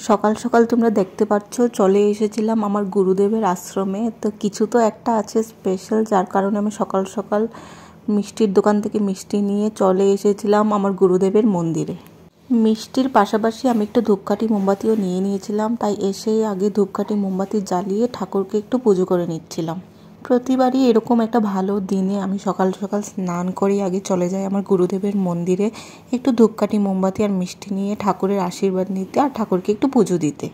সকাল সকাল তোমরা দেখতে পাচ্ছ চলে এসেছিলাম আমার গুরুদেবের আশ্রমে। তো কিছু তো একটা আছে স্পেশাল, যার কারণে আমি সকাল সকাল মিষ্টির দোকান থেকে মিষ্টি নিয়ে চলে এসেছিলাম আমার গুরুদেবের মন্দিরে। মিষ্টির পাশাপাশি আমি একটু ধূপকাঠি মোমবাতিও নিয়ে নিয়েছিলাম, তাই এসে আগে ধূপকাঠি মোমবাতি জ্বালিয়ে ঠাকুরকে একটু পুজো করে নিচ্ছিলাম। প্রতিবারই এরকম একটা ভালো দিনে আমি সকাল সকাল স্নান করে আগে চলে যাই আমার গুরুদেবের মন্দিরে একটু ধূপকাঠি মোমবাতি আর মিষ্টি নিয়ে ঠাকুরের আশীর্বাদ নিতে আর ঠাকুরকে একটু পুজো দিতে।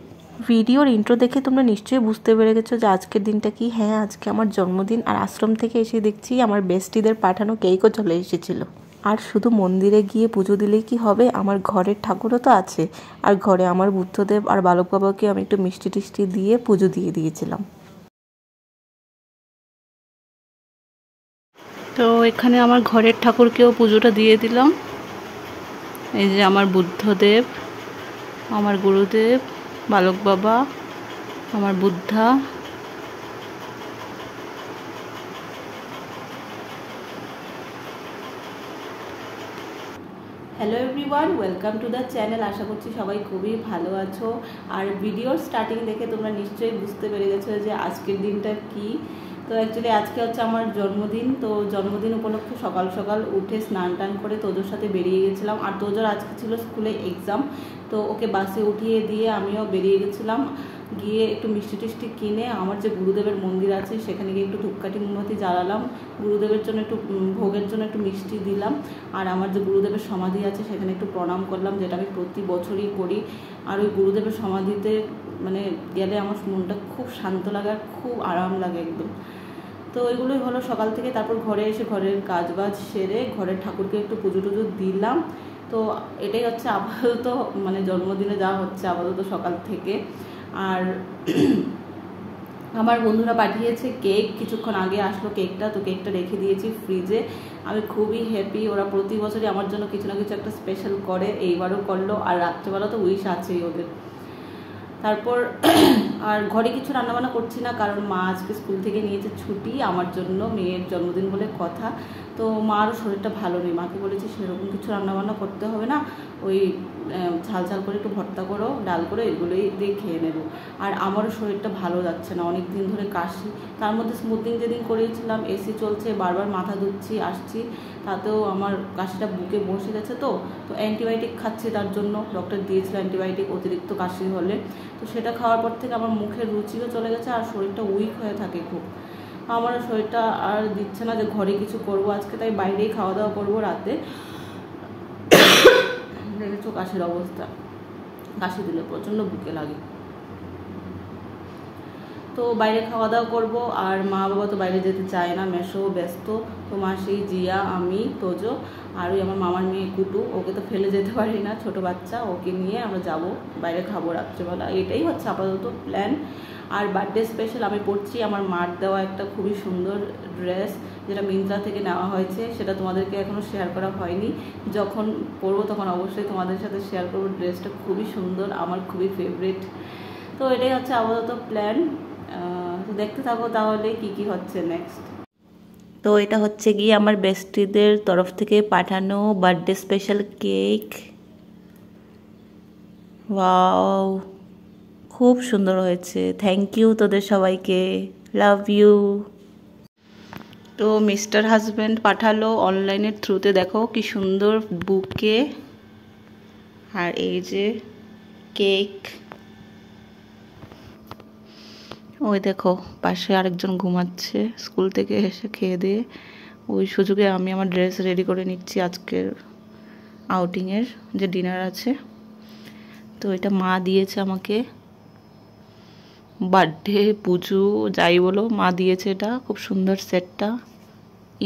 ভিডিওর ইন্ট্রো দেখে তোমরা নিশ্চয়ই বুঝতে পেরে গেছো যে আজকের দিনটা কি। হ্যাঁ, আজকে আমার জন্মদিন। আর আশ্রম থেকে এসে দেখছি আমার বেস্টিদের পাঠানো কেকও চলে এসেছিলো। আর শুধু মন্দিরে গিয়ে পুজো দিলেই কি হবে, আমার ঘরের ঠাকুরও তো আছে। আর ঘরে আমার বুদ্ধদেব আর বালক বাবাকে আমি একটু মিষ্টি টিষ্টি দিয়ে পুজো দিয়ে দিয়েছিলাম। তো এখানে আমার ঘরের ঠাকুরকেও পুজোটা দিয়ে দিলাম। এই যে আমার বুদ্ধদেব, আমার গুরুদেব, বালক বাবা, আমার Buddha. Hello everyone, welcome to the channel. আশা করছি সবাই খুবই ভালো আছো। আর ভিডিওর স্টার্টিং দেখে তোমরা নিশ্চয়ই বুঝতে পেরে গেছো যে আজকের দিনটা কি। তো অ্যাকচুয়ালি আজকে হচ্ছে আমার জন্মদিন। তো জন্মদিন উপলক্ষে সকাল সকাল উঠে স্নান টান করে তোজোর সাথে বেরিয়ে গেছিলাম। আর তোজোর আজকে ছিল স্কুলে এক্সাম, তো ওকে বাসে উঠিয়ে দিয়ে আমিও বেরিয়ে গেছিলাম। গিয়ে একটু মিষ্টি টিষ্টি কিনে আমার যে গুরুদেবের মন্দির আছে সেখানে গিয়ে একটু ধূপকাঠি মোমবাতি জ্বালালাম, গুরুদেবের জন্য একটু ভোগের জন্য একটু মিষ্টি দিলাম। আর আমার যে গুরুদেবের সমাধি আছে সেখানে একটু প্রণাম করলাম, যেটা আমি প্রতি বছরই করি। আর ওই গুরুদেবের সমাধিতে মানে গেলে আমার মনটা খুব শান্ত লাগে আর খুব আরাম লাগে একদম। তো ওইগুলোই হলো সকাল থেকে। তারপর ঘরে এসে ঘরের কাজবাজ সেরে ঘরের ঠাকুরকে একটু পুজো টুজো দিলাম। তো এটাই হচ্ছে আপাতত মানে জন্মদিনে যা হচ্ছে আপাতত সকাল থেকে। আর আমার বন্ধুরা পাঠিয়েছে কেক, কিছুক্ষণ আগে আসলো কেকটা। তো কেকটা রেখে দিয়েছি ফ্রিজে। আমি খুবই হ্যাপি। ওরা প্রতি বছরই আমার জন্য কিছু না কিছু একটা স্পেশাল করে, এইবারও করলো। আর রাত্রেবেলা তো উইশ আছেই ওদের। তারপর আর ঘরে কিছু রান্নাবান্না করছি না, কারণ মা আজকে স্কুল থেকে নিয়েছে ছুটি আমার জন্য, মেয়ের জন্মদিন বলে কথা। তো মারও শরীরটা ভালো নেই, মাকে বলেছি সেরকম কিছু রান্নাবান্না করতে হবে না, ওই ঝাল ঝাল করে একটু ভর্তা করো, ডাল করে, এগুলোই দিয়ে খেয়ে নেব। আর আমারও শরীরটা ভালো যাচ্ছে না, অনেক দিন ধরে কাশি। তার মধ্যে স্মুথিং যেদিন করিয়েছিলাম এসি চলছে, বারবার মাথা ধুচ্ছি আসছি, তাতেও আমার কাশিটা বুকে বসে গেছে। তো অ্যান্টিবায়োটিক খাচ্ছি, তার জন্য ডক্টর দিয়েছিল অ্যান্টিবায়োটিক অতিরিক্ত কাশি হলে। তো সেটা খাওয়ার পর থেকে আমার মুখের রুচিও চলে গেছে আর শরীরটা উইক হয়ে থাকে খুব। আমার শরীরটা আর দিচ্ছে না যে ঘরে কিছু করব আজকে, তাই বাইরেই খাওয়া দাওয়া করবো রাতে। দেখেছো কাশির অবস্থা, কাশি দিলে প্রচণ্ড বুকে লাগে। তো বাইরে খাওয়া দাওয়া করবো। আর মা বাবা তো বাইরে যেতে চায় না, মেসো ব্যস্ত। তো মাসি, জিয়া, আমি, তোজো আর ওই আমার মামার মেয়ে কুটু, ওকে তো ফেলে যেতে পারি না, ছোট বাচ্চা, ওকে নিয়ে আমরা যাব বাইরে খাবো রাত্রেবেলা। এটাই হচ্ছে আপাতত প্ল্যান। আর বার্থডে স্পেশাল আমি পরছি আমার মার দেওয়া একটা খুবই সুন্দর ড্রেস, যেটা মিন্ত্রা থেকে নেওয়া হয়েছে। সেটা তোমাদেরকে এখনও শেয়ার করা হয়নি, যখন পরবো তখন অবশ্যই তোমাদের সাথে শেয়ার করবো। ড্রেসটা খুবই সুন্দর, আমার খুবই ফেভারিট। তো এটাই হচ্ছে আপাতত প্ল্যান। তো দেখতে থাকো তাহলে কি কি হচ্ছে নেক্সট। তো এটা হচ্ছে গিয়ে আমার বেস্টিদের তরফ থেকে পাঠানো বার্থডে স্পেশাল কেক। ওয়াও, খুব সুন্দর হয়েছে। থ্যাংক ইউ তোদের সবাইকে, লাভ ইউ। তো মিস্টার হাজব্যান্ড পাঠালো অনলাইনের থ্রুতে, দেখো কি সুন্দর বুকে। আর এই যে কেক। ওই দেখো পাশে আরেকজন ঘুমাচ্ছে স্কুল থেকে এসে খেয়ে দিয়ে। ওই সুযোগে আমি আমার ড্রেস রেডি করে নিচ্ছি আজকের আউটিংয়ের যে ডিনার আছে। তো এটা মা দিয়েছে আমাকে, বার্থডে পুজো যাই বলো, মা দিয়েছে এটা। খুব সুন্দর সেটটা,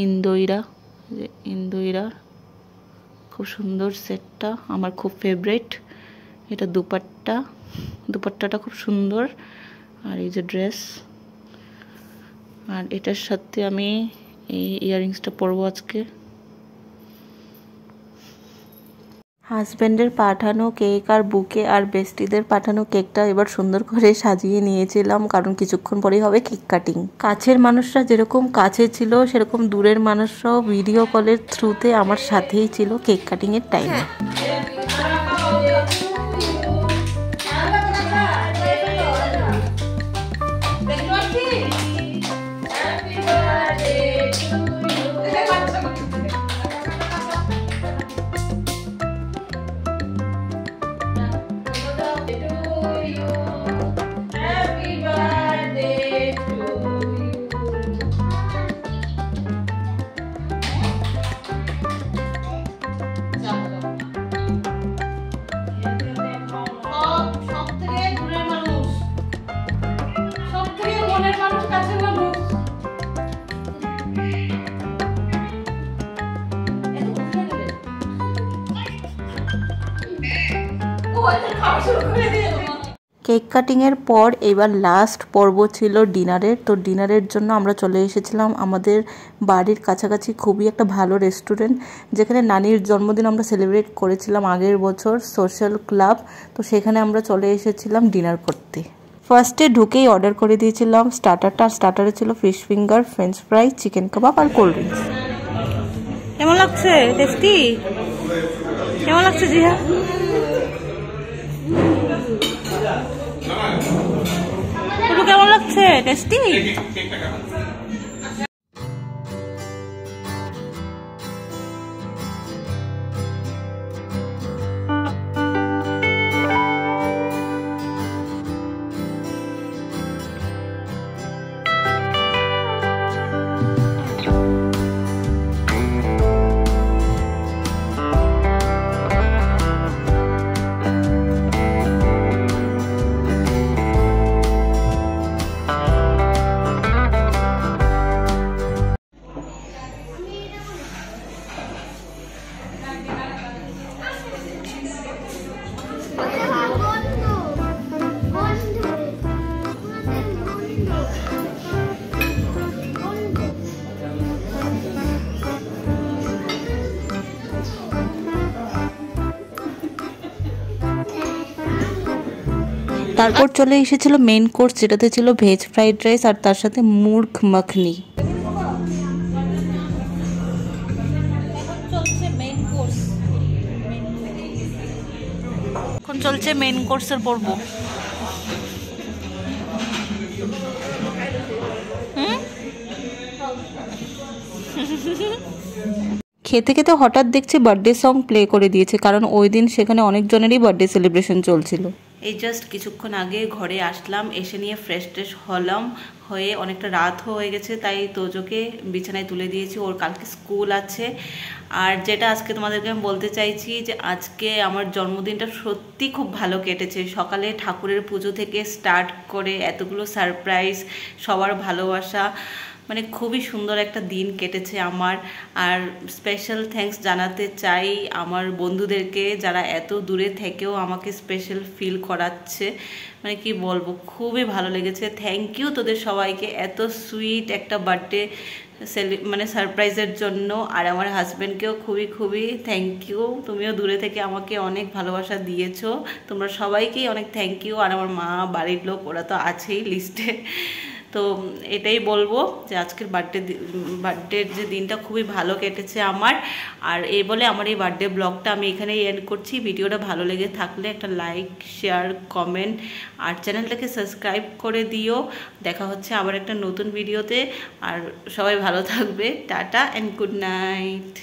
ইন্দোইরা, যে ইন্দোইরা, খুব সুন্দর সেটটা, আমার খুব ফেভারিট। এটা দুপাট্টাটা খুব সুন্দর। আর এই যে ড্রেস, আর এটার সাথে আমি এই ইয়াররিংসটা পরবো আজকে। হাজব্যান্ডের পাঠানো কেক আর বুকে আর বেস্টিদের পাঠানো কেকটা এবার সুন্দর করে সাজিয়ে নিয়েছিলাম, কারণ কিছুক্ষণ পরেই হবে কেক কাটিং। কাছের মানুষরা যেরকম কাছে ছিল, সেরকম দূরের মানুষরাও ভিডিও কলের থ্রুতে আমার সাথেই ছিল কেক কাটিংয়ের টাইমে। কেক কাটিংয়ের পর এবার লাস্ট পর্ব ছিল ডিনারের। তো ডিনারের জন্য আমরা চলে এসেছিলাম আমাদের বাড়ির কাছাকাছি খুবই একটা ভালো রেস্টুরেন্ট, যেখানে নানির জন্মদিন আমরা সেলিব্রেট করেছিলাম আগের বছর, সোশ্যাল ক্লাব। তো সেখানে আমরা চলে এসেছিলাম ডিনার করতে। ফার্স্টে ঢুকেই অর্ডার করে দিয়েছিলাম স্টার্টারটা। স্টার্টারে ছিল fish finger, french fry, chicken kebab আর কোল্ড ড্রিঙ্কস। কেমন লাগছে? টেস্টি? কেমন লাগছে জিহা? কেমন লাগছে? টেস্টি? তারপর চলে এসেছিল মেইন কোর্স, যেটাতে ছিল ভেজ ফ্রাইড রাইস আর তার সাথে মুর্গ মাখনি। এখন চলছে মেইন কোর্সের পর্ব। খেতে খেতে হঠাৎ দেখছি বার্থডে সং প্লে করে দিয়েছে, কারণ ওই দিন সেখানে অনেকজনেরই বার্থডে সেলিব্রেশন চলছিল। এই জাস্ট কিছুক্ষণ আগে ঘরে আসলাম, এসে নিয়ে ফ্রেশ ট্রেশ হলাম, হয়ে অনেকটা রাত হয়ে গেছে, তাই তোজোকে বিছানায় তুলে দিয়েছি, ওর কালকে স্কুল আছে। আর যেটা আজকে তোমাদেরকে আমি বলতে চাইছি যে আজকে আমার জন্মদিনটা সত্যি খুব ভালো কেটেছে। সকালে ঠাকুরের পুজো থেকে স্টার্ট করে এতগুলো সারপ্রাইজ, সবার ভালোবাসা, মানে খুবই সুন্দর একটা দিন কেটেছে আমার। আর স্পেশাল থ্যাঙ্কস জানাতে চাই আমার বন্ধুদেরকে, যারা এত দূরে থেকেও আমাকে স্পেশাল ফিল করাচ্ছে। মানে কি বলবো, খুবই ভালো লেগেছে। থ্যাংক ইউ তোদের সবাইকে এত সুইট একটা বার্থডে মানে সারপ্রাইজের জন্য। আর আমার হাজব্যান্ডকেও খুবই খুবই থ্যাংক ইউ, তুমিও দূরে থেকে আমাকে অনেক ভালোবাসা দিয়েছো। তোমরা সবাইকেই অনেক থ্যাংক ইউ। আর আমার মা, বাড়ির লোক, ওরা তো আছেই লিস্টে। তো এটাই বলবো যে আজকের বার্থডের যে দিনটা খুবই ভালো কেটেছে আমার। আর এই বলে আমার এই বার্থডে ব্লগটা আমি এখানেই এন্ড করছি। ভিডিওটা ভালো লেগে থাকলে একটা লাইক, শেয়ার, কমেন্ট আর চ্যানেলটাকে সাবস্ক্রাইব করে দিও। দেখা হচ্ছে আবার একটা নতুন ভিডিওতে। আর সবাই ভালো থাকবে। Tata and good night.